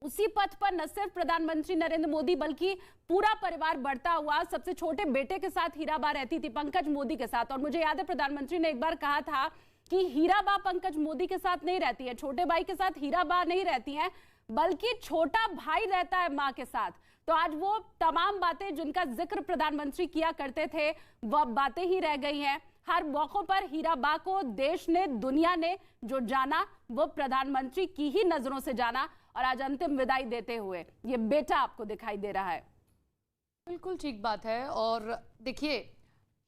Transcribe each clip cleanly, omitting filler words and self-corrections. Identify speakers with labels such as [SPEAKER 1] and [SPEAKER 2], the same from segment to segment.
[SPEAKER 1] उसी पथ पर न सिर्फ प्रधानमंत्री नरेंद्र मोदी बल्कि पूरा परिवार बढ़ता हुआ। सबसे छोटे बेटे के साथ हीराबा रहती थी, पंकज मोदी के साथ। और मुझे याद है प्रधानमंत्री ने एक बार कहा था कि हीराबा पंकज मोदी के साथ नहीं रहती है, छोटे भाई के साथ हीराबा नहीं रहती हैं, बल्कि छोटा भाई रहता है मां के साथ। तो आज वो तमाम बातें जिनका जिक्र प्रधानमंत्री किया करते थे वह बातें ही रह गई हैं। हर मौकों पर हीराबा को देश ने, दुनिया ने जो जाना वो प्रधानमंत्री की ही नजरों से जाना। और आज अंतिम विदाई देते हुए ये बेटा आपको दिखाई दे रहा है।
[SPEAKER 2] बिल्कुल ठीक बात है। और देखिए,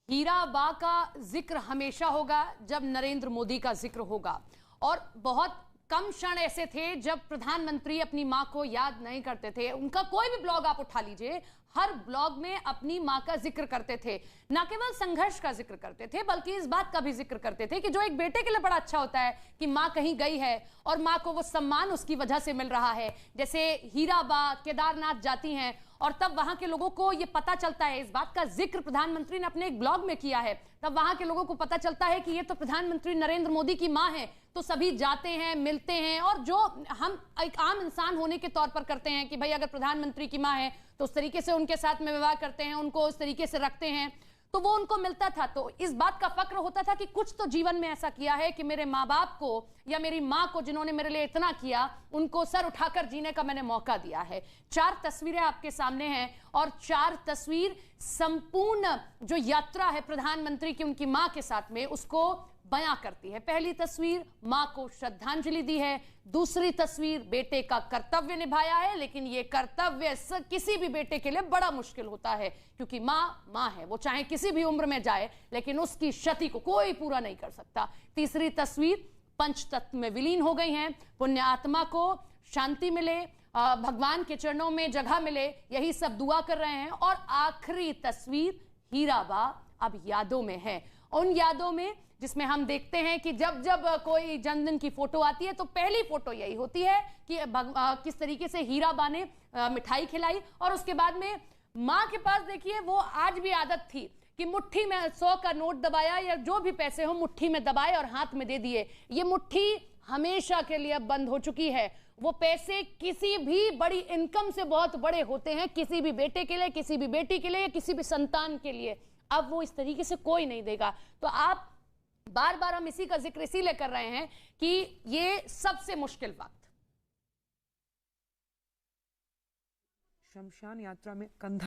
[SPEAKER 2] हीराबा का जिक्र हमेशा होगा जब नरेंद्र मोदी का जिक्र होगा। और बहुत कम क्षण ऐसे थे जब प्रधानमंत्री अपनी मां को याद नहीं करते थे। उनका कोई भी ब्लॉग आप उठा लीजिए, हर ब्लॉग में अपनी मां का जिक्र करते थे। न केवल संघर्ष का जिक्र करते थे बल्कि इस बात का भी जिक्र करते थे कि जो एक बेटे के लिए बड़ा अच्छा होता है कि मां कहीं गई है और मां को वो सम्मान उसकी वजह से मिल रहा है। जैसे हीराबा केदारनाथ जाती हैं और तब वहां के लोगों को ये पता चलता है, इस बात का जिक्र प्रधानमंत्री ने अपने एक ब्लॉग में किया है, तब वहां के लोगों को पता चलता है कि ये तो प्रधानमंत्री नरेंद्र मोदी की मां है। तो सभी जाते हैं, मिलते हैं, और जो हम एक आम इंसान होने के तौर पर करते हैं कि भाई अगर प्रधानमंत्री की मां है तो उस तरीके से उनके साथ में व्यवहार करते हैं, उनको उस तरीके से रखते हैं, तो वो उनको मिलता था। तो इस बात का फक्र होता था कि कुछ तो जीवन में ऐसा किया है कि मेरे माँ बाप को या मेरी माँ को, जिन्होंने मेरे लिए इतना किया, उनको सर उठाकर जीने का मैंने मौका दिया है। 4 तस्वीरें आपके सामने हैं और 4 तस्वीर संपूर्ण जो यात्रा है प्रधानमंत्री की उनकी माँ के साथ में उसको बयां करती है। पहली तस्वीर मां को श्रद्धांजलि दी है, दूसरी तस्वीर बेटे का कर्तव्य निभाया है। लेकिन यह कर्तव्य किसी भी बेटे के लिए बड़ा मुश्किल होता है क्योंकि मां है, वो चाहे किसी भी उम्र में जाए लेकिन उसकी क्षति को कोई पूरा नहीं कर सकता। तीसरी तस्वीर पंचतत्व में विलीन हो गई हैं, पुण्य आत्मा को शांति मिले, भगवान के चरणों में जगह मिले, यही सब दुआ कर रहे हैं। और आखिरी तस्वीर हीराबा अब यादों में है, उन यादों में जिसमें हम देखते हैं कि जब जब कोई जन्मदिन की फोटो आती है तो पहली फोटो यही होती है कि किस तरीके से हीराबा ने मिठाई खिलाई। और उसके बाद में मां के पास देखिए वो आज भी आदत थी कि मुट्ठी में 100 का नोट दबाया या जो भी पैसे हो मुट्ठी में दबाए और हाथ में दे दिए। ये मुट्ठी हमेशा के लिए अब बंद हो चुकी है। वो पैसे किसी भी बड़ी इनकम से बहुत बड़े होते हैं, किसी भी बेटे के लिए, किसी भी बेटी के लिए, किसी भी संतान के लिए। अब वो इस तरीके से कोई नहीं देगा। तो आप बार बार हम इसी का जिक्र इसीलिए कर रहे हैं कि ये सबसे मुश्किल वक्त।
[SPEAKER 3] शमशान यात्रा में कंधा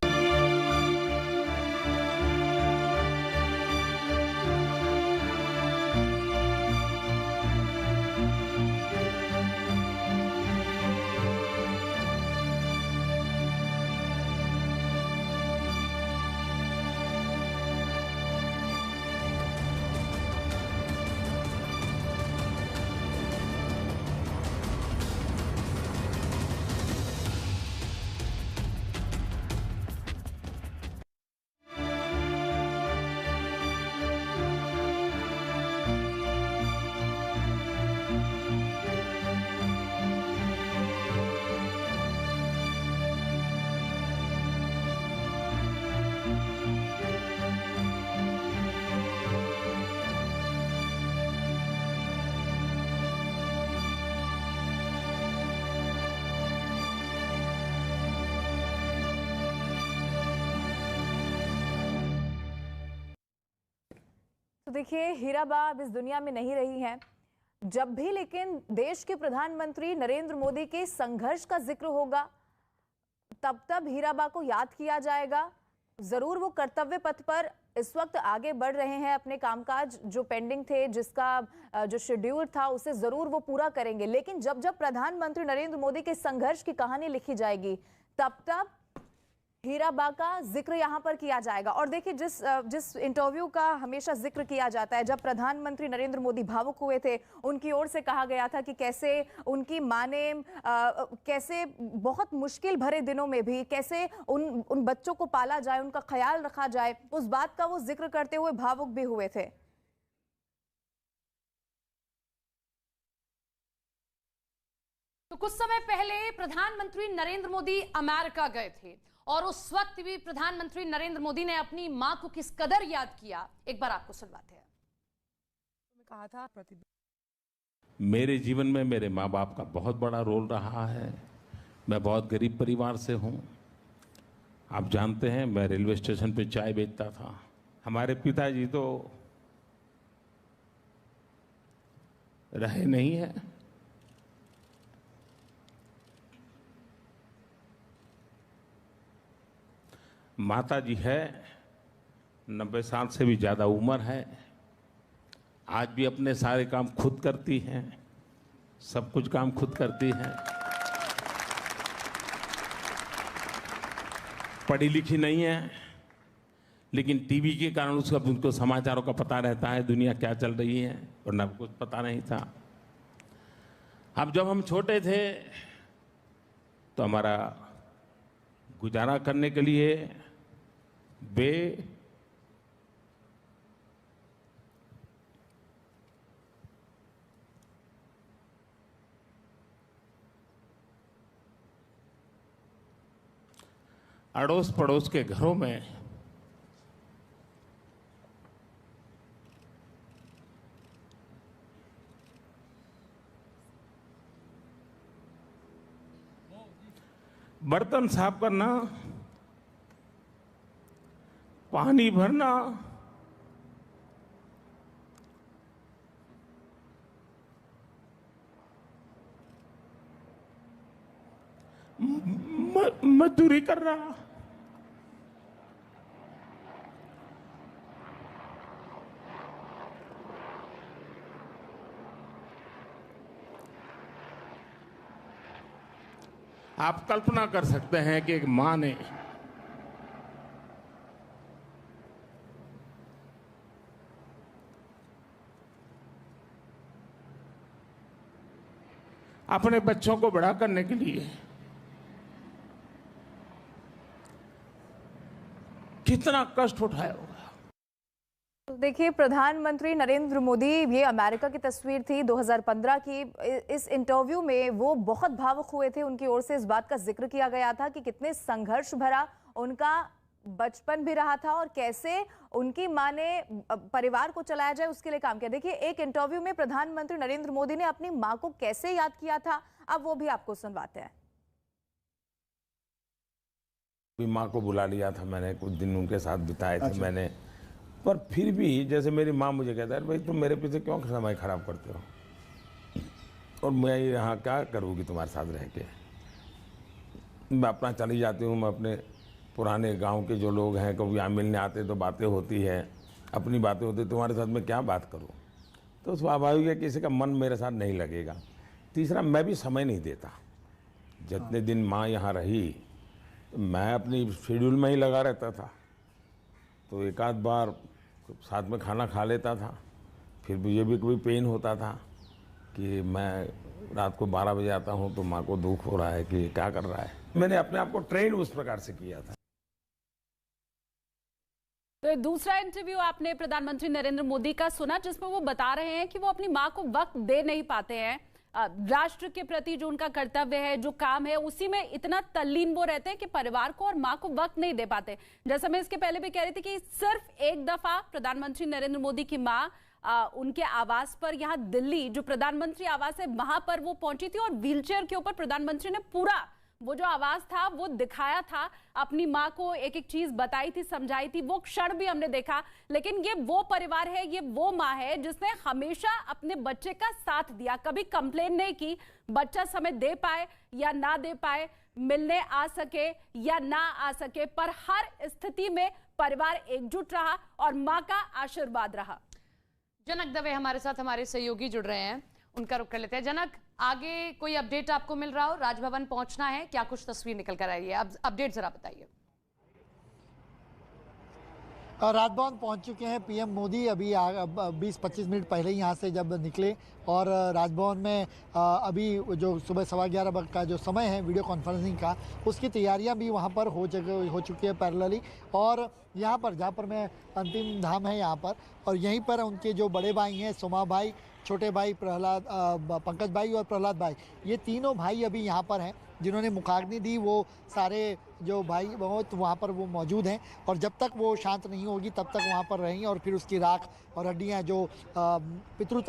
[SPEAKER 4] तो देखिए, हीराबा अब इस दुनिया में नहीं रही हैं। जब भी लेकिन देश के प्रधानमंत्री नरेंद्र मोदी के संघर्ष का जिक्र होगा तब तब हीराबा को याद किया जाएगा। जरूर वो कर्तव्य पथ पर इस वक्त आगे बढ़ रहे हैं, अपने कामकाज जो पेंडिंग थे, जिसका जो शेड्यूल था उसे जरूर वो पूरा करेंगे। लेकिन जब जब प्रधानमंत्री नरेंद्र मोदी के संघर्ष की कहानी लिखी जाएगी तब तब हीराबा का जिक्र यहाँ पर किया जाएगा। और देखिए, जिस इंटरव्यू का हमेशा जिक्र किया जाता है, जब प्रधानमंत्री नरेंद्र मोदी भावुक हुए थे, उनकी ओर से कहा गया था कि कैसे उनकी मां ने कैसे बहुत मुश्किल भरे दिनों में भी कैसे उन बच्चों को पाला जाए, उनका ख्याल रखा जाए, उस बात का वो जिक्र करते हुए भावुक भी हुए थे।
[SPEAKER 2] तो कुछ समय पहले प्रधानमंत्री नरेंद्र मोदी अमेरिका गए थे और उस वक्त भी प्रधानमंत्री नरेंद्र मोदी ने अपनी मां को किस कदर याद किया, एक बार आपको सुनवाते हैं।
[SPEAKER 3] कहा था
[SPEAKER 5] मेरे जीवन में मेरे माँ बाप का बहुत बड़ा रोल रहा है। मैं बहुत गरीब परिवार से हूँ। आप जानते हैं मैं रेलवे स्टेशन पे चाय बेचता था। हमारे पिताजी तो रहे नहीं है। माता जी है, 90 साल से भी ज़्यादा उम्र है। आज भी अपने सारे काम खुद करती हैं, सब कुछ काम खुद करती हैं। पढ़ी लिखी नहीं है, लेकिन टीवी के कारण उनको समाचारों का पता रहता है, दुनिया क्या चल रही है, वरना कुछ पता नहीं था। अब जब हम छोटे थे तो हमारा गुजारा करने के लिए वे अड़ोस पड़ोस के घरों में बर्तन साफ करना, पानी भरना, मजदूरी कर रहा। आप कल्पना कर सकते हैं कि एक मां ने अपने बच्चों को बड़ा करने के लिए कितना कष्ट उठाया होगा।
[SPEAKER 4] देखिए, प्रधानमंत्री नरेंद्र मोदी, ये अमेरिका की तस्वीर थी 2015 की। इस इंटरव्यू में वो बहुत भावुक हुए थे। उनकी ओर से इस बात का जिक्र किया गया था कि कितने संघर्ष भरा उनका बचपन भी रहा था और कैसे उनकी मां ने परिवार को चलाया जाए उसके लिए काम किया। देखिए, एक इंटरव्यू में प्रधानमंत्री नरेंद्र मोदी ने अपनी मां को कैसे याद किया था, अब वो भी आपको सुनवाते हैं।
[SPEAKER 5] मां को बुला लिया था मैंने, कुछ दिन उनके साथ बिताए थे मैंने, पर फिर भी जैसे मेरी माँ मुझे कहता है, भाई तुम मेरे पीछे क्यों समय खराब करते हो, और मैं यहाँ क्या करूँगी तुम्हारे साथ रह के। मैं अपना चली जाती हूँ, मैं अपने पुराने गांव के जो लोग हैं कभी यहाँ मिलने आते तो बातें होती है, अपनी बातें होती, तुम्हारे साथ मैं क्या बात करूँ। तो स्वाभाविक है किसी का मन मेरे साथ नहीं लगेगा। तीसरा, मैं भी समय नहीं देता। जितने दिन माँ यहाँ रही मैं अपनी शेड्यूल में ही लगा रहता था, तो एक आध बार साथ में खाना खा लेता था। फिर मुझे भी कभी पेन होता था कि मैं रात को 12 बजे आता हूँ तो माँ को दुख हो रहा है कि क्या कर रहा है। मैंने अपने आप को ट्रेन उस प्रकार से किया था।
[SPEAKER 1] तो दूसरा इंटरव्यू आपने प्रधानमंत्री नरेंद्र मोदी का सुना, जिसमें वो बता रहे हैं कि वो अपनी माँ को वक्त दे नहीं पाते हैं। राष्ट्र के प्रति जो उनका कर्तव्य है, जो काम है, उसी में इतना तल्लीन वो रहते हैं कि परिवार को और माँ को वक्त नहीं दे पाते। जैसा मैं इसके पहले भी कह रही थी कि सिर्फ एक दफा प्रधानमंत्री नरेंद्र मोदी की माँ उनके आवास पर, यहाँ दिल्ली जो प्रधानमंत्री आवास है वहां पर वो पहुंची थी और व्हीलचेयर के ऊपर प्रधानमंत्री ने पूरा वो जो आवाज था वो दिखाया था, अपनी माँ को एक एक चीज बताई थी, समझाई थी। वो क्षण भी हमने देखा। लेकिन ये वो परिवार है, ये वो माँ है जिसने हमेशा अपने बच्चे का साथ दिया, कभी कंप्लेन नहीं की। बच्चा समय दे पाए या ना दे पाए, मिलने आ सके या ना आ सके, पर हर स्थिति में परिवार एकजुट रहा और माँ का आशीर्वाद रहा।
[SPEAKER 2] जनक दवे हमारे साथ, हमारे सहयोगी जुड़ रहे हैं, उनका रुख कर लेते हैं। जनक, आगे कोई अपडेट आपको मिल रहा हो? राजभवन पहुंचना है, क्या कुछ तस्वीर निकल कर आई है? अब अपडेट जरा बताइए।
[SPEAKER 6] राजभवन पहुंच चुके हैं पीएम मोदी। अभी 20-25 मिनट पहले ही यहाँ से जब निकले और राजभवन में अभी जो सुबह 11:15 का जो समय है वीडियो कॉन्फ्रेंसिंग का, उसकी तैयारियां भी वहाँ पर हो चुकी है पैरेलली। और यहाँ पर जहाँ पर मैं अंतिम धाम है यहाँ पर, और यहीं पर उनके जो बड़े भाई हैं सोमा भाई, छोटे भाई प्रहलाद, पंकज भाई और प्रहलाद भाई, ये तीनों भाई अभी यहाँ पर हैं जिन्होंने मुखाग्नि दी वो सारे जो भाई बहुत वहाँ पर वो मौजूद हैं, और जब तक वो शांत नहीं होगी तब तक वहाँ पर रहेंगे और फिर उसकी राख और हड्डियाँ जो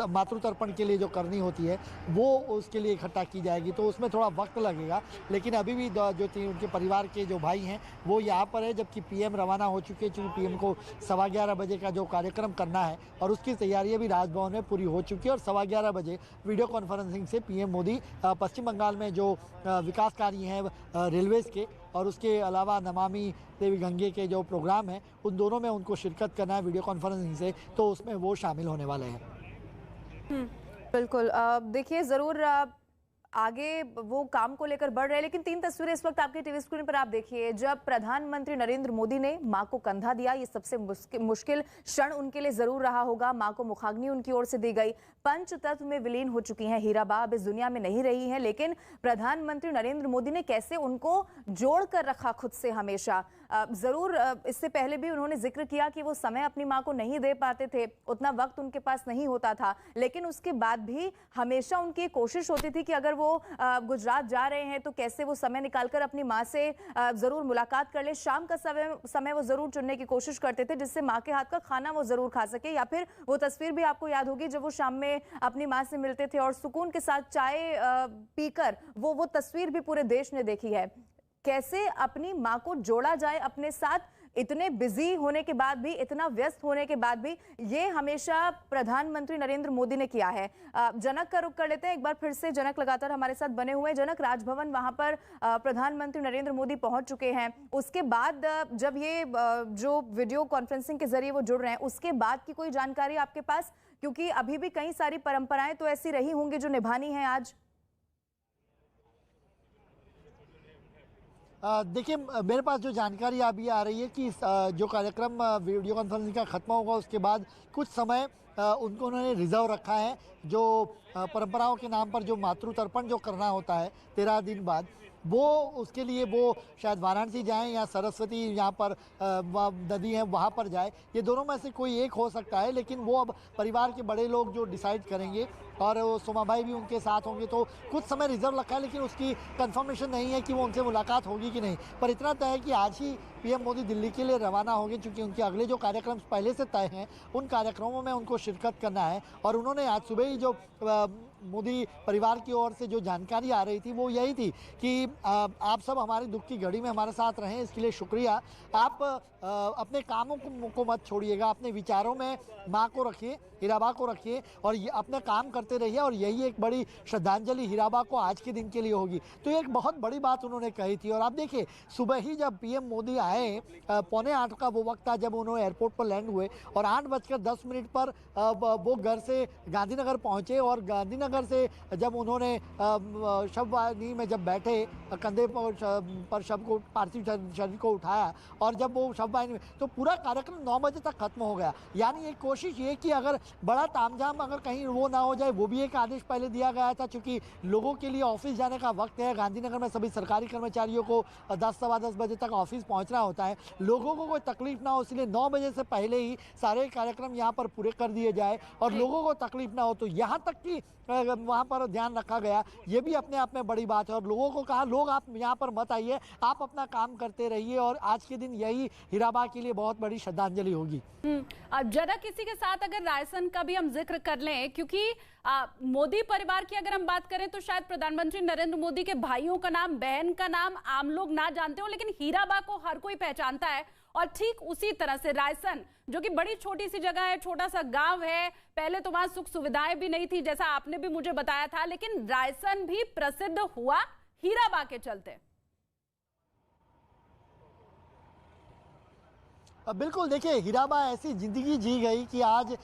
[SPEAKER 6] मातृतर्पण के लिए जो करनी होती है वो उसके लिए इकट्ठा की जाएगी। तो उसमें थोड़ा वक्त लगेगा, लेकिन अभी भी जो उनके परिवार के जो भाई हैं वो यहाँ पर है, जबकि पीएम रवाना हो चुके हैं। चूँकि पीएम को 11:15 बजे का जो कार्यक्रम करना है और उसकी तैयारियाँ भी राजभवन में पूरी हो चुकी है, और 11:15 बजे वीडियो कॉन्फ्रेंसिंग से पीएम मोदी पश्चिम बंगाल में जो विकास कार्य हैं रेलवेज़ के और उसके अलावा नमामि देवी गंगे के जो प्रोग्राम हैं उन दोनों में उनको शिरकत करना है वीडियो कॉन्फ्रेंसिंग से, तो उसमें वो शामिल होने वाले हैं।
[SPEAKER 4] बिल्कुल। देखिए ज़रूर आगे वो काम को लेकर बढ़ रहे हैं, लेकिन 3 तस्वीरें इस वक्त आपके टीवी स्क्रीन पर आप देखिए। जब प्रधानमंत्री नरेंद्र मोदी ने मां को कंधा दिया, ये सबसे मुश्किल क्षण उनके लिए जरूर रहा होगा। मां को मुखाग्नि उनकी ओर से दी गई। पंचतत्व में विलीन हो चुकी हैं हीराबा, अब इस दुनिया में नहीं रही हैं, लेकिन प्रधानमंत्री नरेंद्र मोदी ने कैसे उनको जोड़ कर रखा खुद से हमेशा। जरूर इससे पहले भी उन्होंने जिक्र किया कि वो समय अपनी मां को नहीं दे पाते थे, उतना वक्त उनके पास नहीं होता था, लेकिन उसके बाद भी हमेशा उनकी कोशिश होती थी कि अगर वो गुजरात जा रहे हैं तो कैसे वो समय निकालकर अपनी मां से जरूर मुलाकात कर ले। शाम का समय वो जरूर चुनने की कोशिश करते थे जिससे मां के हाथ का खाना वो जरूर खा सके। या फिर वो तस्वीर भी आपको याद होगी जब वो शाम में अपनी मां से मिलते थे और सुकून के साथ चाय पीकर, वो तस्वीर भी पूरे देश ने देखी है। कैसे अपनी मां को जोड़ा जाए अपने साथ, इतने बिजी होने के बाद भी, इतना व्यस्त होने के बाद भी, ये हमेशा प्रधानमंत्री नरेंद्र मोदी ने किया है। जनक का रुख कर लेते हैं एक बार फिर से। जनक लगातार हमारे साथ बने हुए हैं। जनक, राजभवन वहां पर प्रधानमंत्री नरेंद्र मोदी पहुंच चुके हैं। उसके बाद जब ये जो वीडियो कॉन्फ्रेंसिंग के जरिए वो जुड़ रहे हैं, उसके बाद की कोई जानकारी आपके पास? क्योंकि अभी भी कई सारी परंपराएं तो ऐसी रही होंगी जो निभानी है आज।
[SPEAKER 6] देखिए, मेरे पास जो जानकारी अभी आ रही है कि जो कार्यक्रम वीडियो कॉन्फ्रेंसिंग का ख़त्म होगा उसके बाद कुछ समय उन्होंने रिजर्व रखा है। जो परंपराओं के नाम पर जो मातृतर्पण जो करना होता है 13 दिन बाद, वो उसके लिए वो शायद वाराणसी जाएं या सरस्वती यहाँ पर नदी है वहाँ पर जाए। ये दोनों में से कोई एक हो सकता है, लेकिन वो अब परिवार के बड़े लोग जो डिसाइड करेंगे, और वो सोमाबाई भी उनके साथ होंगे। तो कुछ समय रिजर्व रखा है, लेकिन उसकी कंफर्मेशन नहीं है कि वो उनसे मुलाकात होगी कि नहीं। पर इतना तय है कि आज ही पीएम मोदी दिल्ली के लिए रवाना होंगे, क्योंकि उनके अगले जो कार्यक्रम पहले से तय हैं उन कार्यक्रमों में उनको शिरकत करना है। और उन्होंने आज सुबह ही जो मोदी परिवार की ओर से जो जानकारी आ रही थी वो यही थी कि आप सब हमारी दुख की घड़ी में हमारे साथ रहें, इसके लिए शुक्रिया। आप अपने कामों को मत छोड़िएगा, अपने विचारों में माँ को रखिए, हीराबा को रखिए और ये अपने काम करते रहिए, और यही एक बड़ी श्रद्धांजलि हीराबा को आज के दिन के लिए होगी। तो एक बहुत बड़ी बात उन्होंने कही थी। और आप देखिए, सुबह ही जब पीएम मोदी आए, 7:45 का वो वक्त था जब उन्होंने एयरपोर्ट पर लैंड हुए, और 8:10 पर वो घर से गांधीनगर पहुँचे। और गांधीनगर से जब उन्होंने शववाहिनी में जब बैठे, कंधे पर शव को, पार्थिव शरीर को उठाया, और जब वो शववाहिनी में, तो पूरा कार्यक्रम 9 बजे तक खत्म हो गया। यानी एक कोशिश ये कि अगर बड़ा तामझाम अगर कहीं वो ना हो जाए, वो भी एक आदेश पहले दिया गया था, क्योंकि लोगों के लिए ऑफिस जाने का वक्त है। गांधीनगर में सभी सरकारी कर्मचारियों को 10 सवा 10 बजे तक ऑफिस पहुंचना होता है। लोगों को कोई तकलीफ ना हो, इसलिए 9 बजे से पहले ही सारे कार्यक्रम यहाँ पर पूरे कर दिए जाए और लोगों को तकलीफ ना हो। तो यहाँ तक कि वहाँ पर ध्यान रखा गया, ये भी अपने आप में बड़ी बात है। और लोगों को कहा, लोग आप यहाँ पर मत आइए, आप अपना काम करते रहिए, और आज के दिन यही हीराबा के लिए बहुत बड़ी श्रद्धांजलि होगी।
[SPEAKER 1] अब जरा किसी के साथ अगर रायसन का भी हम जिक्र कर लें, क्योंकि मोदी परिवार की अगर हम बात करें तो शायद प्रधानमंत्री नरेंद्र मोदी के भाइयों का नाम, बहन का नाम आम लोग ना जानते हो, लेकिन हीराबा को हर कोई पहचानता है। और ठीक उसी तरह से रायसन, जो कि बड़ी छोटी सी जगह है, छोटा सा गांव है, पहले तो वहां सुख सुविधाएं भी नहीं थी जैसा आपने भी मुझे बताया था, लेकिन रायसन भी प्रसिद्ध हुआ हीराबा के चलते।
[SPEAKER 6] बिल्कुल, देखिए, हीराबा ऐसी जिंदगी जी गई कि आज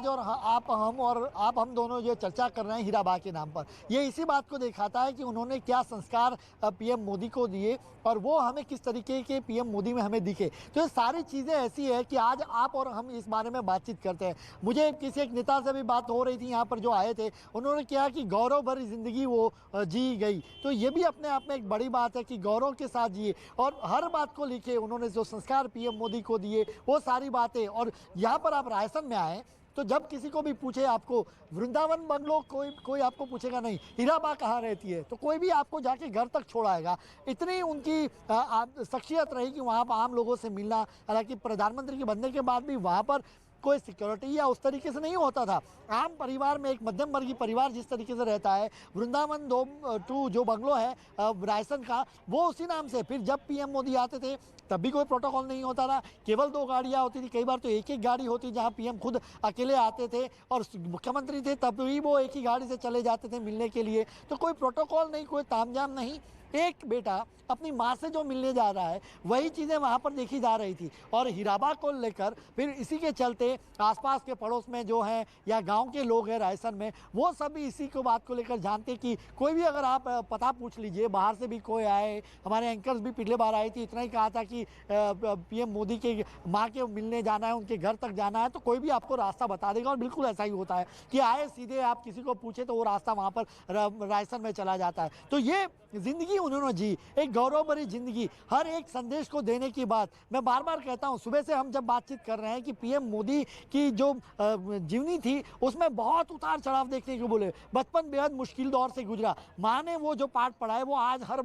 [SPEAKER 6] और आप हम दोनों जो चर्चा कर रहे हैं हीराबा के नाम पर, ये इसी बात को दिखाता है कि उन्होंने क्या संस्कार पीएम मोदी को दिए और वो हमें किस तरीके के पीएम मोदी में हमें दिखे। तो ये सारी चीज़ें ऐसी है कि आज आप और हम इस बारे में बातचीत करते हैं। मुझे किसी एक नेता से भी बात हो रही थी यहाँ पर जो आए थे, उन्होंने कहा कि गौरव भरी जिंदगी वो जी गई। तो ये भी अपने आप में एक बड़ी बात है कि गौरव के साथ जिए और हर बात को लिखे। उन्होंने जो संस्कार पीएम मोदी को दिए वो सारी बातें। और यहाँ पर आप रायसन में आए तो जब किसी को भी पूछे आपको वृंदावन बंगलो, कोई आपको पूछेगा नहीं हीराबा कहाँ रहती है, तो कोई भी आपको जाके घर तक छोड़ाएगा। इतनी उनकी शख्सियत रही कि वहाँ पर आम लोगों से मिलना, हालांकि प्रधानमंत्री के बनने के बाद भी वहाँ पर कोई सिक्योरिटी या उस तरीके से नहीं होता था। आम परिवार में, एक मध्यम वर्गीय परिवार जिस तरीके से रहता है, वृंदावन 2 जो बंगलो है रायसन का, वो उसी नाम से। फिर जब पीएम मोदी आते थे तब भी कोई प्रोटोकॉल नहीं होता था, केवल 2 गाड़ियाँ होती थी, कई बार तो एक गाड़ी होती जहाँ पीएम खुद अकेले आते थे, और मुख्यमंत्री थे तब भी वो एक ही गाड़ी से चले जाते थे मिलने के लिए। तो कोई प्रोटोकॉल नहीं, कोई तामझाम नहीं। एक बेटा अपनी माँ से जो मिलने जा रहा है वही चीज़ें वहाँ पर देखी जा रही थी। और हीराबा को लेकर फिर इसी के चलते आसपास के पड़ोस में जो हैं या गांव के लोग हैं रायसन में, वो सब भी इसी को बात को लेकर जानते कि कोई भी अगर आप पता पूछ लीजिए, बाहर से भी कोई आए, हमारे एंकर्स भी पिछले बार आए थे, इतना ही कहा था कि पीएम मोदी के माँ के मिलने जाना है, उनके घर तक जाना है, तो कोई भी आपको रास्ता बता देगा। और बिल्कुल ऐसा ही होता है कि आए सीधे आप किसी को पूछे तो वो रास्ता वहाँ पर रायसन में चला जाता है। तो ये जिंदगी उन्होंने जी, एक गौरव भरी जिंदगी, हर एक संदेश को देने की बात। मैं बार बार कहता हूं, सुबह से हम जब बातचीत कर रहे हैं कि पीएम मोदी की जो जीवनी थी उसमें बहुत उतार चढ़ाव देखने को बोले। बचपन बेहद मुश्किल दौर से गुजरा, माँ ने वो जो पाठ पढ़ाए वो आज हर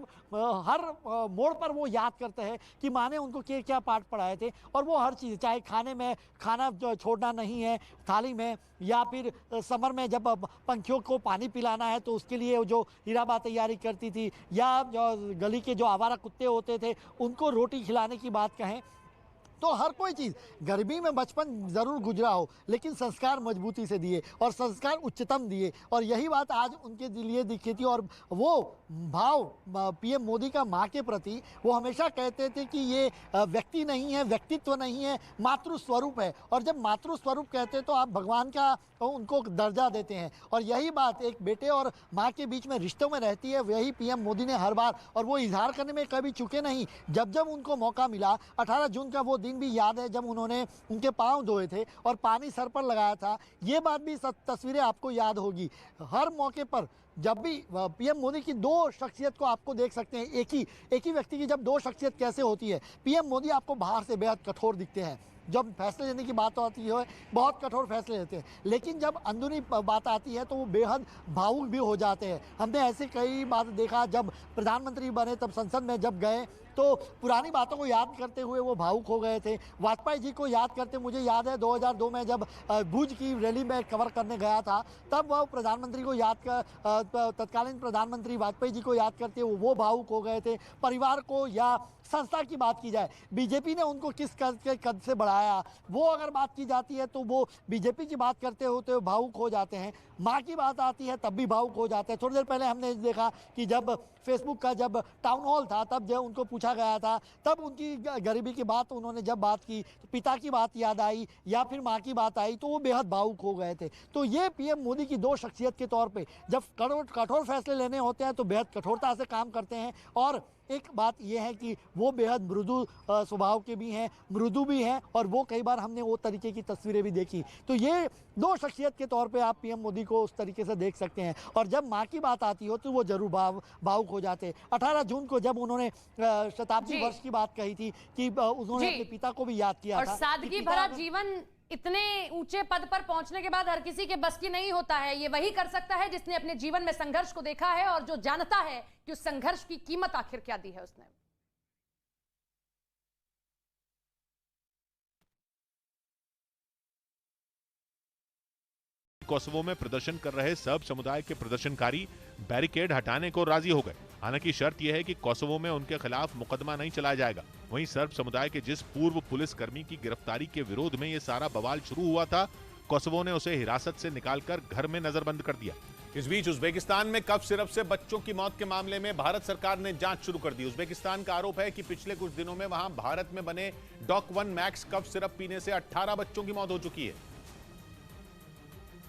[SPEAKER 6] मोड़ पर वो याद करते हैं कि माँ ने उनको क्या पाठ पढ़ाए थे। और वो हर चीज़, चाहे खाने में खाना जो छोड़ना नहीं है थाली में, या फिर समर में जब पंखियों को पानी पिलाना है तो उसके लिए जो हीराबा तैयारी करती थी, या जो गली के जो आवारा कुत्ते होते थे उनको रोटी खिलाने की बात कहें, तो हर कोई चीज़, गर्मी में बचपन ज़रूर गुजरा हो लेकिन संस्कार मजबूती से दिए और संस्कार उच्चतम दिए। और यही बात आज उनके लिए दिखी थी। और वो भाव पीएम मोदी का माँ के प्रति, वो हमेशा कहते थे कि ये व्यक्ति नहीं है, व्यक्तित्व नहीं है, मातृ स्वरूप है। और जब मातृ स्वरूप कहते तो आप भगवान का उनको दर्जा देते हैं। और यही बात एक बेटे और माँ के बीच में रिश्तों में रहती है, वही पीएम मोदी ने हर बार, और वो इजहार करने में कभी चुके नहीं। जब जब उनको मौका मिला, 18 जून का वो दिन भी याद है जब उन्होंने उनके पांव धोए थे और पानी सर पर लगाया था, ये बात भी तस्वीरें आपको याद होगी। हर मौके पर जब भी पीएम मोदी की 2 शख्सियत को आपको देख सकते हैं, एक ही व्यक्ति की जब 2 शख्सियत कैसे होती है। पीएम मोदी आपको बाहर से बेहद कठोर दिखते हैं, जब फैसले लेने की बात आती है बहुत कठोर फैसले लेते हैं, लेकिन जब अंदरूनी बात आती है तो वो बेहद भावुक भी हो जाते हैं। हमने ऐसे कई बात देखा, जब प्रधानमंत्री बने तब संसद में जब गए तो पुरानी बातों को याद करते हुए वो भावुक हो गए थे। वाजपेयी जी को याद करते, मुझे याद है 2002 में जब भुज की रैली में कवर करने गया था, तब वह प्रधानमंत्री को याद कर, तत्कालीन प्रधानमंत्री वाजपेयी जी को याद करते वो भावुक हो गए थे। परिवार को या संस्था की बात की जाए, बीजेपी ने उनको किस कद से बढ़ाया, वो अगर बात की जाती है तो वो बीजेपी की बात करते होते हुए भावुक हो जाते हैं। माँ की बात आती है तब भी भावुक हो जाते हैं। थोड़ी देर पहले हमने देखा कि जब फेसबुक का जब टाउन हॉल था, तब जब उनको पूछा गया था, तब उनकी गरीबी की बात उन्होंने जब बात की तो पिता की बात याद आई या फिर माँ की बात आई तो वो बेहद भावुक हो गए थे। तो ये पीएम मोदी की 2 शख्सियत के तौर पे जब कठोर फैसले लेने होते हैं तो बेहद कठोरता से काम करते हैं। और एक बात यह है कि वो बेहद मृदु स्वभाव के भी हैं, मृदु भी हैं, और वो कई बार हमने वो तरीके की तस्वीरें भी देखी। तो ये 2 शख्सियत के तौर पे आप पीएम मोदी को उस तरीके से देख सकते हैं। और जब माँ की बात आती हो तो वो जरूर भावुक हो जाते। 18 जून को जब उन्होंने शताब्दी वर्ष की बात कही थी कि उन्होंने अपने पिता को भी याद किया था।
[SPEAKER 2] और सादगी भरा जीवन इतने ऊंचे पद पर पहुंचने के बाद हर किसी के बस की नहीं होता है। ये वही कर सकता है जिसने अपने जीवन में संघर्ष को देखा है और जो जानता है कि उस संघर्ष की कीमत आखिर क्या दी है उसने।
[SPEAKER 7] कोसोवो में प्रदर्शन कर रहे सर्ब समुदाय के प्रदर्शनकारी बैरिकेड हटाने को राजी हो गए। हालांकि शर्त यह है कि कोसोवो में उनके खिलाफ मुकदमा नहीं चलाया जाएगा। वहीं सर्ब समुदाय के जिस पूर्व पुलिसकर्मी की गिरफ्तारी के विरोध में ये सारा बवाल शुरू हुआ था, कोसोवो ने उसे हिरासत से निकालकर घर में नजरबंद कर दिया।
[SPEAKER 8] इस बीच उज्बेकिस्तान में कफ सिरप से बच्चों की मौत के मामले में भारत सरकार ने जांच शुरू कर दी। उज्बेकिस्तान का आरोप है कि पिछले कुछ दिनों में वहां भारत में बने डॉक 1 मैक्स कफ सिरप पीने से 18 बच्चों की मौत हो चुकी है,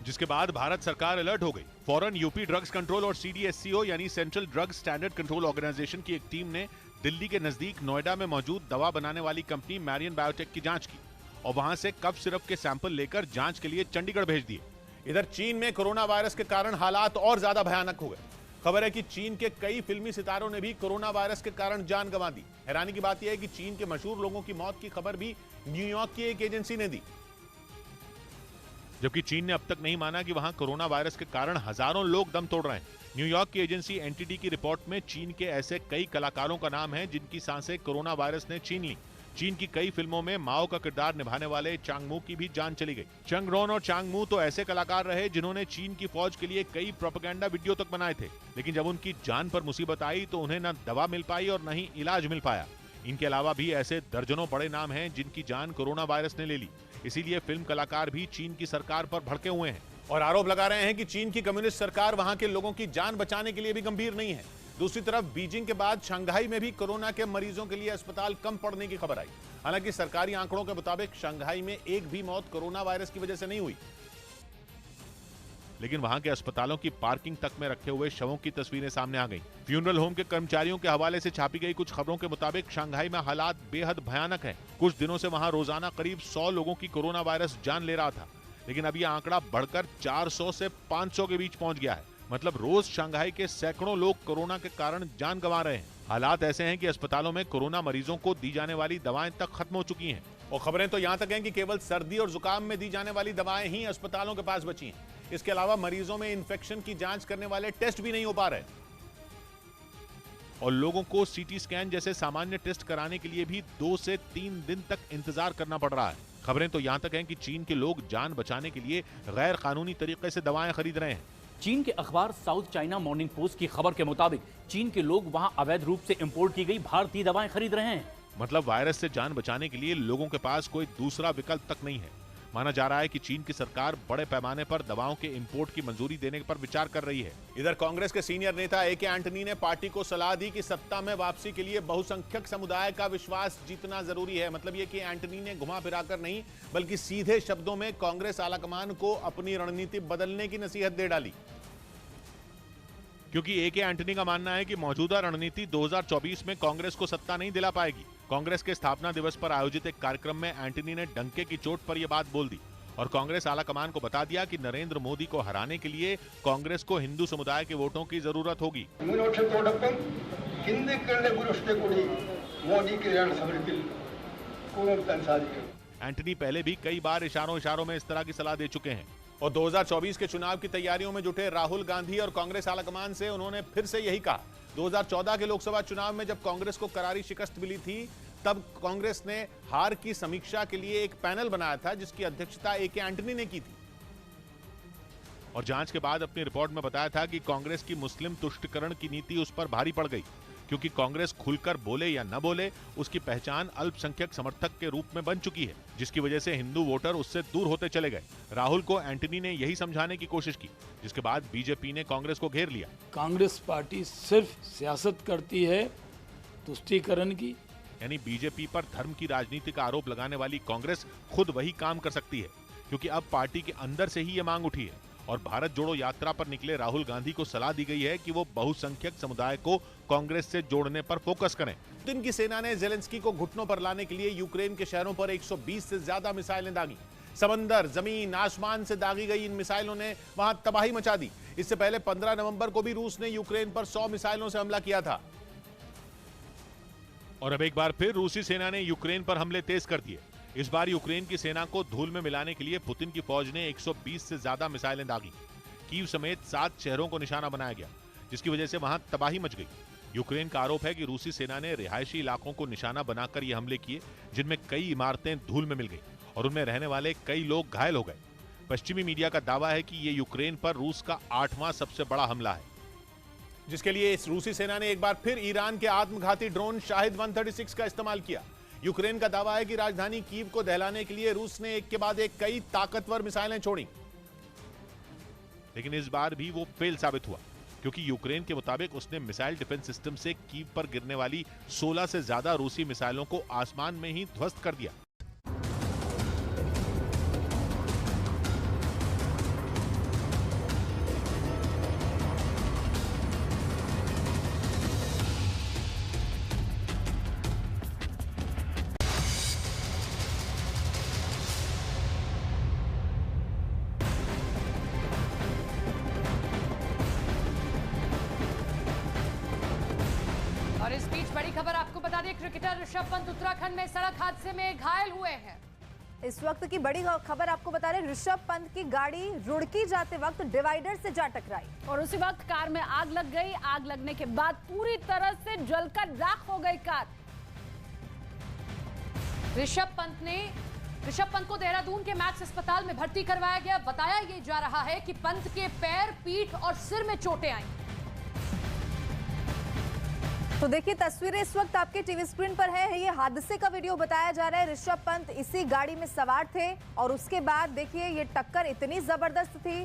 [SPEAKER 7] जिसके बाद भारत सरकार अलर्ट हो गई। फौरन यूपी ड्रग्स कंट्रोल और सीडीएससीओ यानी central drug standard control organisation की एक टीम ने दिल्ली के नजदीक नोएडा में मौजूद दवा बनाने वाली कंपनी मैरियन बायोटेक की जांच की और वहां से कफ सिरप के सैंपल लेकर जांच के लिए चंडीगढ़ भेज दिए।
[SPEAKER 8] इधर चीन में कोरोना वायरस के कारण हालात और ज्यादा भयानक हो गए। खबर है कि चीन के कई फिल्मी सितारों ने भी कोरोना वायरस के कारण जान गंवा दी। हैरानी की बात यह है कि चीन के मशहूर लोगों की मौत की खबर भी न्यूयॉर्क की एक एजेंसी ने दी।
[SPEAKER 7] जबकि चीन ने अब तक नहीं माना कि वहां कोरोना वायरस के कारण हजारों लोग दम तोड़ रहे हैं। न्यूयॉर्क की एजेंसी एनटीडी की रिपोर्ट में चीन के ऐसे कई कलाकारों का नाम है जिनकी सांसें कोरोना वायरस ने छीन ली। चीन की कई फिल्मों में माओ का किरदार निभाने वाले चांगमू की भी जान चली गई। चंग रोन और चांगमू तो ऐसे कलाकार रहे जिन्होंने चीन की फौज के लिए कई प्रोपेगेंडा वीडियो तक बनाए थे, लेकिन जब उनकी जान पर मुसीबत आई तो उन्हें न दवा मिल पाई और न ही इलाज मिल पाया। इनके अलावा भी ऐसे दर्जनों बड़े नाम हैं जिनकी जान कोरोना वायरस ने ले ली। इसीलिए फिल्म कलाकार भी चीन की सरकार पर भड़के हुए हैं
[SPEAKER 8] और आरोप लगा रहे हैं कि चीन की कम्युनिस्ट सरकार वहां के लोगों की जान बचाने के लिए भी गंभीर नहीं है। दूसरी तरफ बीजिंग के बाद शंघाई में भी कोरोना के मरीजों के लिए अस्पताल कम पड़ने की खबर आई। हालांकि सरकारी आंकड़ों के मुताबिक शंघाई में एक भी मौत कोरोना वायरस की वजह से नहीं हुई, लेकिन वहां के अस्पतालों की पार्किंग तक में रखे हुए शवों की तस्वीरें सामने आ गईं। फ्यूनरल होम के कर्मचारियों के हवाले से छापी गई कुछ खबरों के मुताबिक शंघाई में हालात बेहद भयानक हैं। कुछ दिनों से वहां रोजाना करीब 100 लोगों की कोरोना वायरस जान ले रहा था, लेकिन अब यह आंकड़ा बढ़कर 400 से 500 के बीच पहुंच गया है। मतलब रोज शंघाई के सैकड़ों लोग कोरोना के कारण जान गंवा रहे हैं। हालात ऐसे हैं कि अस्पतालों में कोरोना मरीजों को दी जाने वाली दवाएं तक खत्म हो चुकी हैं और खबरें तो यहां तक हैं कि केवल सर्दी और जुकाम में दी जाने वाली दवाएं ही अस्पतालों के पास बची हैं। इसके अलावा मरीजों में इन्फेक्शन की जांच करने वाले टेस्ट भी नहीं हो पा रहे
[SPEAKER 7] और लोगों को सीटी स्कैन जैसे सामान्य टेस्ट कराने के लिए भी 2 से 3 दिन तक इंतजार करना पड़ रहा है। खबरें तो यहां तक हैं कि चीन के लोग जान बचाने के लिए गैर कानूनी तरीके से दवाएं खरीद रहे हैं।
[SPEAKER 9] चीन के अखबार साउथ चाइना मॉर्निंग पोस्ट की खबर के मुताबिक चीन के लोग वहां अवैध रूप से इंपोर्ट की गई भारतीय दवाएं खरीद रहे हैं।
[SPEAKER 7] मतलब वायरस से जान बचाने के लिए लोगों के पास कोई दूसरा विकल्प तक नहीं है। माना जा रहा है कि चीन की सरकार बड़े पैमाने पर दवाओं के इंपोर्ट की मंजूरी देने पर विचार कर रही है।
[SPEAKER 8] इधर कांग्रेस के सीनियर नेता ए के एंटनी ने पार्टी को सलाह दी कि सत्ता में वापसी के लिए बहुसंख्यक समुदाय का विश्वास जीतना जरूरी है। मतलब ये कि एंटनी ने घुमा फिराकर नहीं बल्कि सीधे शब्दों में कांग्रेस आलाकमान को अपनी रणनीति बदलने की नसीहत दे डाली,
[SPEAKER 7] क्योंकि ए के एंटनी का मानना है कि मौजूदा रणनीति 2024 में कांग्रेस को सत्ता नहीं दिला पाएगी। कांग्रेस के स्थापना दिवस पर आयोजित एक कार्यक्रम में एंटनी ने डंके की चोट पर यह बात बोल दी और कांग्रेस आलाकमान को बता दिया कि नरेंद्र मोदी को हराने के लिए कांग्रेस को हिंदू समुदाय के वोटों की जरूरत होगी। एंटनी पहले भी कई बार इशारों में इस तरह की सलाह दे चुके हैं
[SPEAKER 8] और 2024 के चुनाव की तैयारियों में जुटे राहुल गांधी और कांग्रेस आलाकमान से उन्होंने फिर से यही कहा। 2014 के लोकसभा चुनाव में जब कांग्रेस को करारी शिकस्त मिली थी तब कांग्रेस ने हार की समीक्षा के लिए एक पैनल बनाया था जिसकी अध्यक्षता ए के एंटनी ने की थी
[SPEAKER 7] और जांच के बाद अपनी रिपोर्ट में बताया था कि कांग्रेस की मुस्लिम तुष्टिकरण की नीति उस पर भारी पड़ गई, क्योंकि कांग्रेस खुलकर बोले या न बोले उसकी पहचान अल्पसंख्यक समर्थक के रूप में बन चुकी है, जिसकी वजह से हिंदू वोटर उससे दूर होते चले गए। राहुल को एंटनी ने यही समझाने की कोशिश की, जिसके बाद बीजेपी ने कांग्रेस को घेर लिया।
[SPEAKER 10] कांग्रेस पार्टी सिर्फ सियासत करती है तुष्टीकरण की,
[SPEAKER 7] यानी बीजेपी पर धर्म की राजनीति का आरोप लगाने वाली कांग्रेस खुद वही काम कर सकती है, क्योंकि अब पार्टी के अंदर से ही ये मांग उठी है और भारत जोड़ो यात्रा पर निकले राहुल गांधी को सलाह दी गई है कि वो बहुसंख्यक समुदाय को कांग्रेस से जोड़ने पर फोकस करें।
[SPEAKER 8] पुतिन की सेना ने जेलेंस्की को घुटनों पर लाने के लिए यूक्रेन के शहरों पर 120 से ज्यादा मिसाइलें दागी। समंदर, जमीन, आसमान से दागी गई इन मिसाइलों ने वहां तबाही मचा दी। इससे पहले 15 नवंबर को भी रूस ने यूक्रेन पर 100 मिसाइलों से हमला किया था
[SPEAKER 7] और अब एक बार फिर रूसी सेना ने यूक्रेन पर हमले तेज कर दिए। इस बार यूक्रेन की सेना को धूल में मिलाने के लिए पुतिन की फौज ने 120 से ज्यादा मिसाइलें दागी। कीव समेत 7 शहरों को निशाना बनाया गया, जिसकी वजह से वहां तबाही मच गई। यूक्रेन का आरोप है कि रूसी सेना ने रिहायशी इलाकों को निशाना बनाकर ये हमले किए, जिनमें कई इमारतें धूल में मिल गई और उनमें रहने वाले कई लोग घायल हो गए। पश्चिमी मीडिया का दावा है कि ये यूक्रेन पर रूस का 8वां सबसे बड़ा हमला है,
[SPEAKER 8] जिसके लिए इस रूसी सेना ने एक बार फिर ईरान के आत्मघाती ड्रोन शाहिद 136 का इस्तेमाल किया। यूक्रेन का दावा है कि राजधानी कीव को दहलाने के लिए रूस ने एक के बाद एक कई ताकतवर मिसाइलें छोड़ी,
[SPEAKER 7] लेकिन इस बार भी वो फेल साबित हुआ, क्योंकि यूक्रेन के मुताबिक उसने मिसाइल डिफेंस सिस्टम से कीव पर गिरने वाली 16 से ज्यादा रूसी मिसाइलों को आसमान में ही ध्वस्त कर दिया।
[SPEAKER 2] और इस बीच बड़ी खबर आपको बता दें, क्रिकेटर ऋषभ पंत उत्तराखंड में सड़क हादसे में घायल हुए हैं।
[SPEAKER 4] इस वक्त की बड़ी खबर आपको बता रहे, ऋषभ पंत की गाड़ी रुड़की जाते वक्त डिवाइडर से जा टकराई
[SPEAKER 1] और उसी वक्त कार में आग लग गई। आग लगने के बाद पूरी तरह से जलकर राख हो गई कार।
[SPEAKER 2] ऋषभ पंत को देहरादून के मैक्स अस्पताल में भर्ती करवाया गया। बताया ये जा रहा है कि पंत के पैर, पीठ और सिर में चोटें आई।
[SPEAKER 4] तो देखिए तस्वीरें इस वक्त आपके टीवी स्क्रीन पर है। ये हादसे का वीडियो बताया जा रहा है। ऋषभ पंत इसी गाड़ी में सवार थे और उसके बाद देखिए ये टक्कर इतनी जबरदस्त थी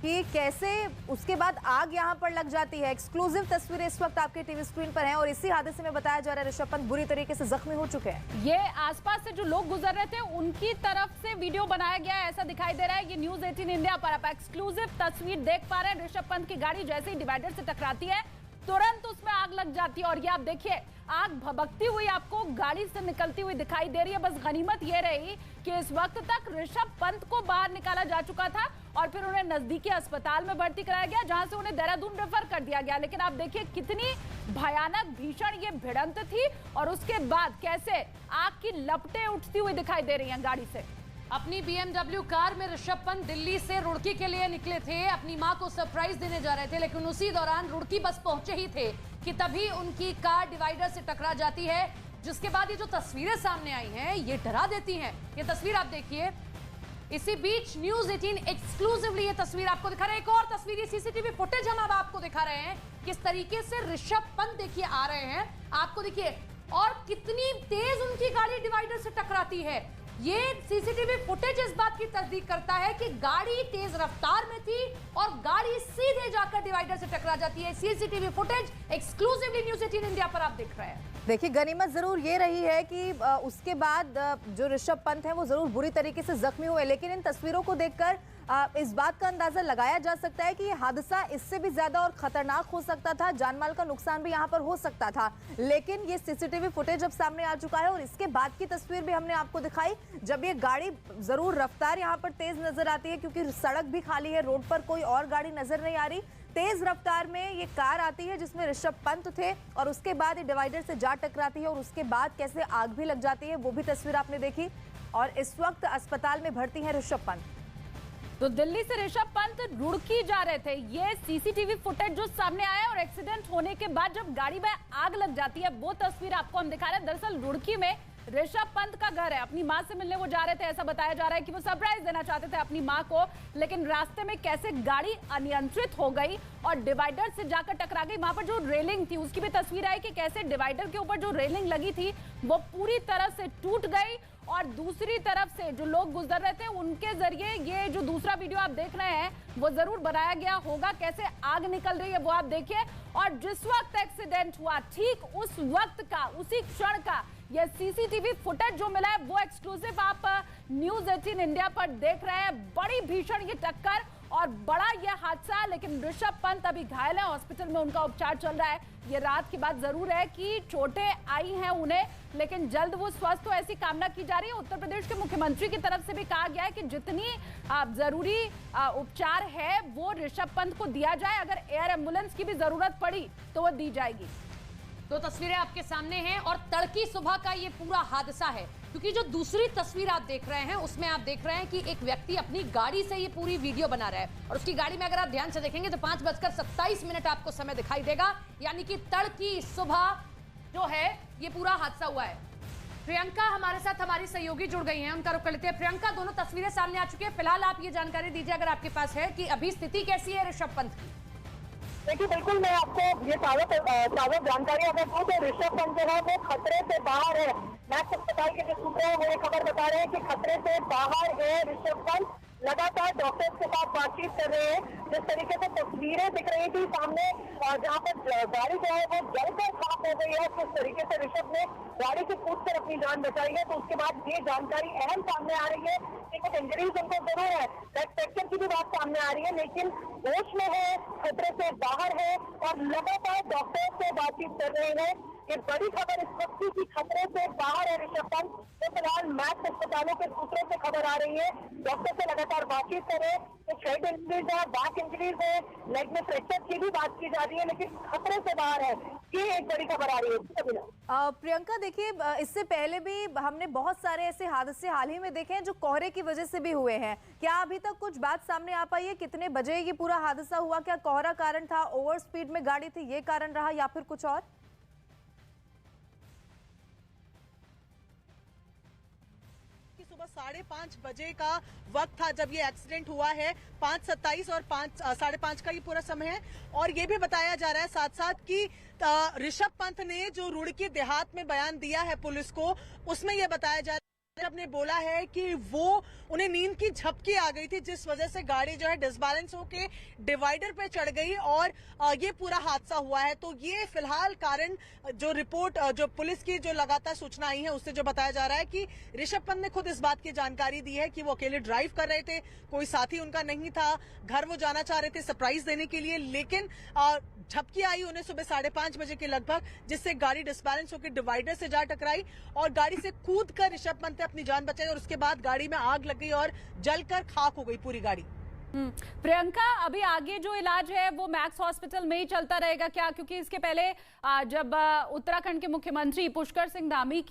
[SPEAKER 4] कि कैसे उसके बाद आग यहां पर लग जाती है। एक्सक्लूसिव तस्वीरें इस वक्त आपके टीवी स्क्रीन पर हैं और इसी हादसे में बताया जा रहा है ऋषभ पंत बुरी तरीके से जख्मी हो चुके हैं।
[SPEAKER 1] ये आसपास से जो लोग गुजर रहे थे उनकी तरफ से वीडियो बनाया गया है, ऐसा दिखाई दे रहा है। ये न्यूज 18 इंडिया पर आप एक्सक्लूसिव तस्वीर देख पा रहे हैं। ऋषभ पंत की गाड़ी जैसे ही डिवाइडर से टकराती है तुरंत उसमें आग लग जाती है और ये आप देखिए आग भभकती हुई आपको गाड़ी से निकलती हुई दिखाई दे रही है। बस गनीमत ये रही कि इस वक्त तक ऋषभ पंत को बाहर निकाला जा चुका था और फिर उन्हें नजदीकी अस्पताल में भर्ती कराया गया, जहां से उन्हें देहरादून रेफर कर दिया गया। लेकिन आप देखिए कितनी भयानक भीषण ये भिड़ंत थी और उसके बाद कैसे आग की लपटें उठती हुई दिखाई दे रही हैं गाड़ी से।
[SPEAKER 2] अपनी BMW कार में ऋषभ पंत दिल्ली से रुड़की के लिए निकले थे। अपनी मां को सरप्राइज देने जा रहे थे, लेकिन उसी दौरान रुड़की बस पहुंचे ही थे कि तभी उनकी कार डिवाइडर से टकरा जाती है, जिसके बाद ये जो तस्वीरें सामने आई हैं ये डरा देती हैं। ये तस्वीर आप देखिए। इसी बीच न्यूज 18 एक्सक्लूसिवली ये तस्वीर आपको दिखा रहे हैं। एक और तस्वीर, ये सीसीटीवी फुटेज हम अब आपको दिखा रहे हैं किस तरीके से ऋषभ पंत देखिए आ रहे हैं। आपको देखिए और कितनी तेज उनकी गाड़ी डिवाइडर से टकराती है। ये सीसीटीवी फुटेज इस बात की तस्दीक करता है कि गाड़ी तेज रफ्तार में थी और गाड़ी सीधे जाकर डिवाइडर से टकरा जाती है। CCTV footage exclusively news 18 India पर आप देख रहे हैं।
[SPEAKER 4] देखिए गनीमत जरूर ये रही है कि उसके बाद जो ऋषभ पंत हैं वो जरूर बुरी तरीके से जख्मी हुए, लेकिन इन तस्वीरों को देखकर इस बात का अंदाजा लगाया जा सकता है कि ये हादसा इससे भी ज्यादा और खतरनाक हो सकता था, जानमाल का नुकसान भी यहाँ पर हो सकता था। लेकिन ये सीसीटीवी फुटेज अब सामने आ चुका है और इसके बाद की तस्वीर भी हमने आपको दिखाई, जब ये गाड़ी जरूर रफ्तार यहाँ पर तेज नजर आती है क्योंकि सड़क भी खाली है, रोड पर कोई और गाड़ी नजर नहीं आ रही। तेज रफ्तार में ये कार आती है जिसमें ऋषभ पंत थे और उसके बाद ये डिवाइडर से जा टकराती है और उसके बाद कैसे आग भी लग जाती है वो भी तस्वीर आपने देखी। और इस वक्त अस्पताल में भर्ती है ऋषभ पंत।
[SPEAKER 1] तो दिल्ली से ऋषभ पंत रुड़की जा रहे थे। ये सीसीटीवी फुटेज जो सामने आया और एक्सीडेंट होने के बाद जब गाड़ी में आग लग जाती है वो तस्वीर आपको हम दिखा रहे हैं। दरअसल रुड़की में ऋषभ पंत का घर है, अपनी मां से मिलने वो जा रहे थे। ऐसा बताया जा रहा है कि वो सरप्राइज देना चाहते थे अपनी मां को, लेकिन रास्ते में कैसे गाड़ी अनियंत्रित हो गई और डिवाइडर से जाकर टकरा गई। वहां पर जो रेलिंग थी उसकी भी तस्वीर आई कि कैसे डिवाइडर के ऊपर जो रेलिंग लगी थी वो पूरी तरह से टूट गई और दूसरी तरफ से जो लोग गुजर रहे थे उनके जरिए ये जो दूसरा वीडियो आप देख रहे हैं वो जरूर बनाया गया होगा, कैसे आग निकल रही है वो आप देखिए। और जिस वक्त एक्सीडेंट हुआ ठीक उस वक्त का, उसी क्षण का ये सीसीटीवी फुटेज जो मिला है वो एक्सक्लूसिव आप न्यूज 18 इंडिया पर देख रहे हैं। बड़ी भीषण ये टक्कर और बड़ा ये हादसा, लेकिन ऋषभ पंत अभी घायल है, हॉस्पिटल में उनका उपचार चल रहा है। ये रात की बात जरूर है कि चोटें आई हैं उन्हें, लेकिन जल्द वो स्वस्थ हो ऐसी कामना की जा रही है। उत्तर प्रदेश के मुख्यमंत्री की तरफ से भी कहा गया है कि जितनी जरूरी उपचार है वो ऋषभ पंत को दिया जाए, अगर एयर एम्बुलेंस की भी जरूरत पड़ी तो वो दी जाएगी।
[SPEAKER 2] तो तस्वीरें आपके सामने हैं और तड़की सुबह का ये पूरा हादसा है, क्योंकि जो दूसरी तस्वीर आप देख रहे हैं उसमें आप देख रहे हैं कि एक व्यक्ति अपनी गाड़ी से ये पूरी वीडियो बना रहा है और उसकी गाड़ी में अगर आप ध्यान से देखेंगे तो 5:27 आपको समय दिखाई देगा, यानी कि तड़की सुबह जो है ये पूरा हादसा हुआ है। प्रियंका हमारे साथ हमारी सहयोगी जुड़ गई हैं, उनका रुख कर लेते हैं। प्रियंका, दोनों तस्वीरें सामने आ चुकी है, फिलहाल आप ये जानकारी दीजिए अगर आपके पास है कि अभी स्थिति कैसी है ऋषभ पंत की।
[SPEAKER 11] देखिए बिल्कुल, मैं आपको ये ताज़ा जानकारी अगर दूं तो ऋषभ पंत जो है वो खतरे से बाहर है। मैक्स अस्पताल के जो सूत्र हैं वो ये खबर बता रहे हैं कि खतरे से बाहर है ऋषभ पंत। लगातार डॉक्टर्स के साथ बातचीत कर रहे हैं। जिस तरीके से तस्वीरें दिख रही थी सामने जहाँ पर गाड़ी जो है वो जलकर खाक हो गई है, किस तरीके से ऋषभ ने गाड़ी से कूदकर अपनी जान बचाई है, तो उसके बाद ये जानकारी अहम सामने आ रही है कि कुछ इंजरीज उनको जरूर है, ब्लड फ्रैक्चर की भी बात सामने आ रही है, लेकिन होश में है, खतरे से बाहर है और लगातार डॉक्टर्स से बातचीत कर रहे हैं। ये बड़ी खबर इस वक्त की खतरे से बाहर है ऋषभ पंत। तो फिलहाल मैक्स अस्पतालों के सूत्रों से खबर आ रही है, डॉक्टर से लगातार बातचीत करें, कुछ हेड इंजरीज है, बैक इंजरीज है, लेग में फ्रैक्चर की भी बात की जा रही है, लेकिन खतरे से बाहर है, ये एक बड़ी खबर आ रही है।
[SPEAKER 4] प्रियंका, देखिए इससे पहले भी हमने बहुत सारे ऐसे हादसे हाल ही में देखे हैं जो कोहरे की वजह से भी हुए हैं। क्या अभी तक कुछ बात सामने आ पाई है? कितने बजे ये पूरा हादसा हुआ? क्या कोहरा कारण था, ओवर स्पीड में गाड़ी थी ये कारण रहा, या फिर कुछ और?
[SPEAKER 3] सुबह 5:30 बजे का वक्त था जब ये एक्सीडेंट हुआ है। 5:27 और 5:30 का ये पूरा समय है। और ये भी बताया जा रहा है साथ साथ कि ऋषभ पंत ने जो रुड़की देहात में बयान दिया है पुलिस को, उसमें ये बताया जा रहा है, ने बोला है कि वो उन्हें नींद की झपकी आ गई थी, जिस वजह से गाड़ी जो है डिसबैलेंस होके डिवाइडर पे चढ़ गई और ये पूरा हादसा हुआ है। तो ये फिलहाल कारण जो रिपोर्ट जो पुलिस की जो लगातार सूचना आई है उससे जो बताया जा रहा है कि ऋषभ पंत ने खुद इस बात की जानकारी दी है कि वो अकेले ड्राइव कर रहे थे, कोई साथी उनका नहीं था, घर वो जाना चाह रहे थे सरप्राइज देने के लिए, लेकिन झपकी आई उन्हें सुबह 5:30 बजे के लगभग, जिससे गाड़ी डिसबैलेंस होकर डिवाइडर से जा टकराई और गाड़ी से कूदकर ऋषभ पंत ने अपनी जान बचाई और उसके बाद गाड़ी में आग लग गई और जलकर खाक हो गई पूरी गाड़ी।
[SPEAKER 1] प्रियंका, अभी आगे जो इलाज है वो मैक्स हॉस्पिटल में ही चलता रहेगा क्या? क्योंकि इसके पहले जब उत्तराखंड के मुख्यमंत्री पुष्कर सिंह धामी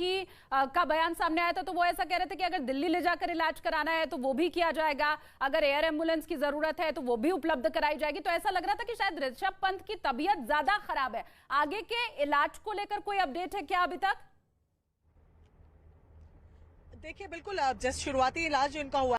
[SPEAKER 1] का बयान सामने आया था तो वो ऐसा कह रहे थे कि अगर दिल्ली ले जाकर इलाज कराना है तो वो भी किया जाएगा, अगर एयर एम्बुलेंस की जरूरत है तो वो भी उपलब्ध कराई जाएगी। तो ऐसा लग रहा था कि शायद ऋषभ पंत की तबीयत ज्यादा खराब है। आगे के इलाज को लेकर कोई अपडेट है क्या अभी तक?
[SPEAKER 3] देखिए, बिल्कुल जस्ट शुरुआती इलाज जो इनका हुआ